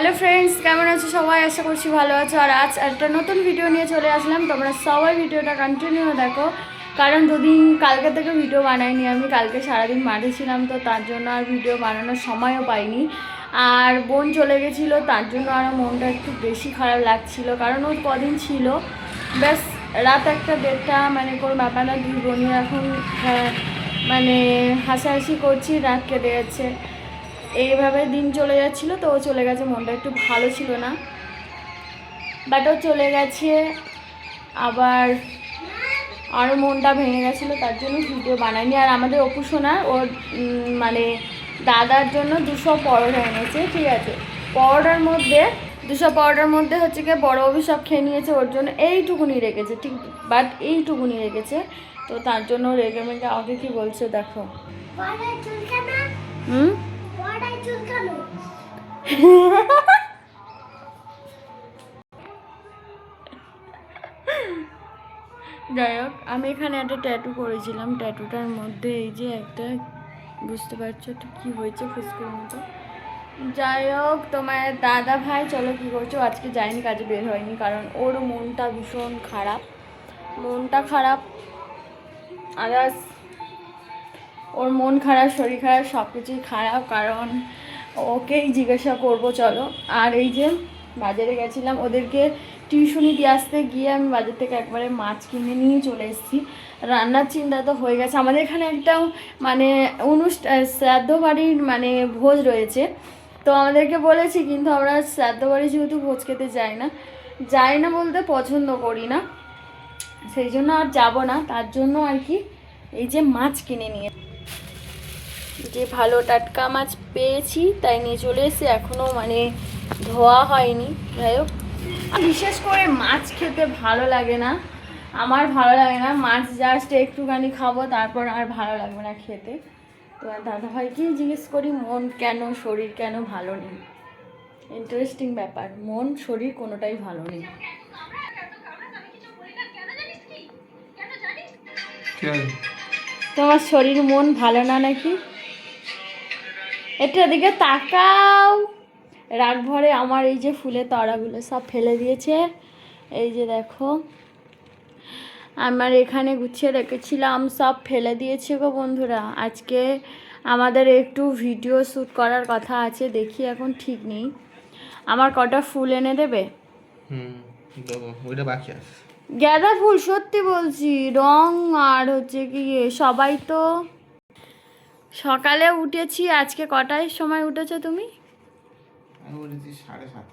Hello friends, কেমন আছো সবাই? আশা করছি ভালো আছো। আর আজ একটা নতুন ভিডিও নিয়ে চলে আসলাম। তোমরা সবাই ভিডিওটা কন্টিনিউ দেখো, কারণ কালকে থেকে ভিডিও বানাইনি আমি। কালকে সারাদিন মাঠে ছিলাম, তো তার জন্য আর ভিডিও বানানোর সময়ও পাইনি। আর বোন চলে গেছিলো, তার জন্য আরও মনটা একটু বেশি খারাপ লাগছিল, কারণ ওর কদিন ছিল। ব্যাস রাত 1-1:30 মানে কোনো ব্যাপার না। দুই বোনই এখন মানে হাসাহাসি করছি, রাত কেটে যাচ্ছে। এইভাবে দিন চলে যাচ্ছিলো, তো ও চলে গেছে, মনটা একটু ভালো ছিল না, বাট ও চলে গেছে। আবার আরও মনটা ভেঙে গেছিলো, তার জন্য ভিডিও বানাইনি। আর আমাদের অপু সোনা ওর মানে দাদার জন্য 200 পরোটা এনেছে, ঠিক আছে। পরোটার মধ্যে 200 পরোটার মধ্যে হচ্ছে গিয়ে বড় অভিশাপ খেয়ে নিয়েছে, ওর জন্য এইটুকুনি রেখেছে, ঠিক, বাট এইটুকুনি রেখেছে। তো তার জন্য রেগে মেগে আমাকে কী বলছে দেখো। যাই হোক, আমি এখানে একটা ট্যাটু করেছিলাম। ট্যাটুটার মধ্যে এই যে একটা, বুঝতে পারছো তো কী হয়েছে, ফুসকুর মতো। যাই হোক, তোমার দাদা ভাই চলো কী করছো, আজকে যায়নি, কাজে বের হয়নি, কারণ ওর মনটা ভীষণ খারাপ। মনটা খারাপ, আদার্স ওর মন খারাপ, শরীর খারাপ, সব কিছুই খারাপ, কারণ ওকেই জিজ্ঞাসা করবো চলো। আর এই যে বাজারে গেছিলাম, ওদেরকে টিউশনি দিয়ে আসতে গিয়ে আমি বাজার থেকে একবারে মাছ কিনে নিয়ে চলে এসেছি। রান্নার চিন্তা তো হয়ে গেছে। আমাদের এখানে একটা মানে শ্রাদ্ধ বাড়ির মানে ভোজ রয়েছে, তো আমাদেরকে বলেছি, কিন্তু আমরা শ্রাদ্ধ বাড়ি যেহেতু ভোজ খেতে যাই না বলতে পছন্দ করি না, সেই জন্য আর যাবো না। তার জন্য আর কি এই যে মাছ কিনে নিয়ে, যে ভালো টাটকা মাছ পেয়েছি তাই নিয়ে চলে এসেছি, এখনও মানে ধোয়া হয়নি। যাই হোক, বিশেষ করে মাছ খেতে ভালো লাগে না, আমার ভালো লাগে না। মাছ জাস্ট একটুখানি খাবো, তারপর আর ভালো লাগবে না খেতে। তো দাদাভাইকেই জিজ্ঞেস করি মন কেন, শরীর কেন ভালো নেই। ইন্টারেস্টিং ব্যাপার, মন শরীর কোনোটাই ভালো নেই। তোমার শরীর মন ভালো না নাকি? এটা দিকে তাকাও। রাগ ভরে আমার এই যে ফুলের তরাগুলো সব ফেলে দিয়েছে। এই যে দেখো, আমার এখানে গুছিয়ে রেখেছিলাম, সব ফেলে দিয়েছে গো বন্ধুরা। আজকে আমাদের একটু ভিডিও শ্যুট করার কথা আছে, দেখি এখন ঠিক নেই। আমার কটা ফুল এনে দেবে? গাঁদা ফুল, সত্যি বলছি, রং আর হচ্ছে কি, সবাই তো সকালে উঠেছি। আজকে কটার সময় উঠেছো তুমি? আমি উঠেছি 7:30।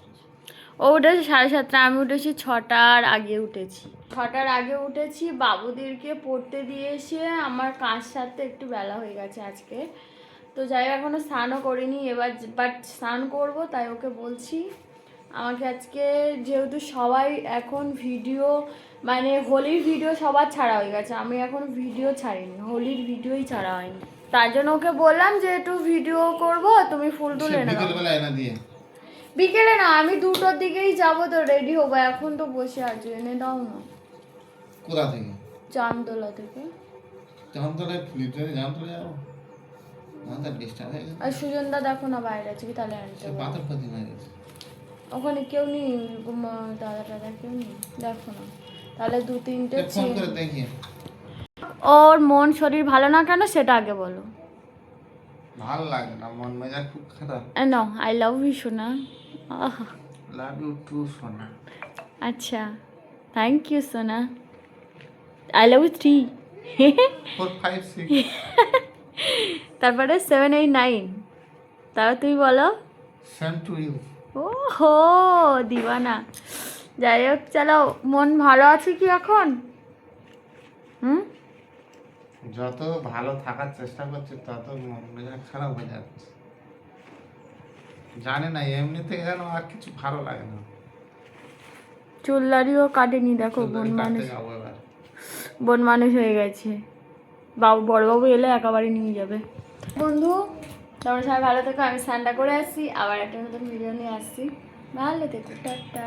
ও উঠেছে 7:30, আমি উঠেছি 6টার আগে উঠেছি। 6টার আগে উঠেছি, বাবুদেরকে পড়তে দিয়ে এসে আমার কাজ সারতে একটু বেলা হয়ে গেছে আজকে। তো যাই হোক, এখনও স্নানও করিনি এবার, বাট স্নান করবো, তাই ওকে বলছি আমাকে আজকে, যেহেতু সবাই এখন ভিডিও মানে হোলির ভিডিও সবার ছাড়া হয়ে গেছে, আমি এখন ভিডিও ছাড়িনি, হোলির ভিডিওই ছাড়া হয়নি। তার জন্য ওকে বললাম যে একটু ভিডিও করব, তুমি ফুল টুল এনে দাও। বিকেলে না, আমি 2টোর দিকেই যাবো, তো রেডি হবো। এখন তো বসে আছি, এনে দাও না। কোথা থেকে? জামতলা থেকে। জামতলায় ফুলের ট্রেনে জামতলা যাবো? আমাদের ডিস্টার্ব হয়ে গেছে। আর সুজনদা দেখো না বাইরে আছে কি, তাহলে আনতে হবে। পাথর প্রতি হয়ে গেছে ওখানে কেউ নেই, দাদা টাদা কেউ নেই, দেখো না। তাহলে 2-3টে ফোন করে দেখি। ওর মন শরীর ভালো না কেন সেটা আগে বলো। ভালো লাগে না, মন মেজাজ খুব খারাপ। নো, আই লাভ ইউ সোনা। লাভ ইউ টু সোনা। আচ্ছা, থ্যাংক ইউ সোনা। আই লাভ ইউ 3 4 5 6 তারপরে 7 8 9, তারপর তুমি বলো সেম টু ইউ। ও হো দিওয়ানা। যাই হোক, চলো, মন ভালো আছে কি এখন? যত ভালো থাকার চেষ্টা করছে তত মন মেজাজ খারাপ হয়ে যাচ্ছে। জানে না এমনিতে যেন আর কিছু ভালো লাগে না। চুল দাড়িও কাটেনি, দেখো বোন মানুষ হয়ে গেছে। বড়বাবু এলে একেবারে নিয়ে যাবে। বন্ধু, তোমরা সবাই ভালো থেকো, আমি স্নানটা করে আসছি, আবার একটা নতুন ভিডিও নিয়ে আসছি। ভালো থেকো, টাটা।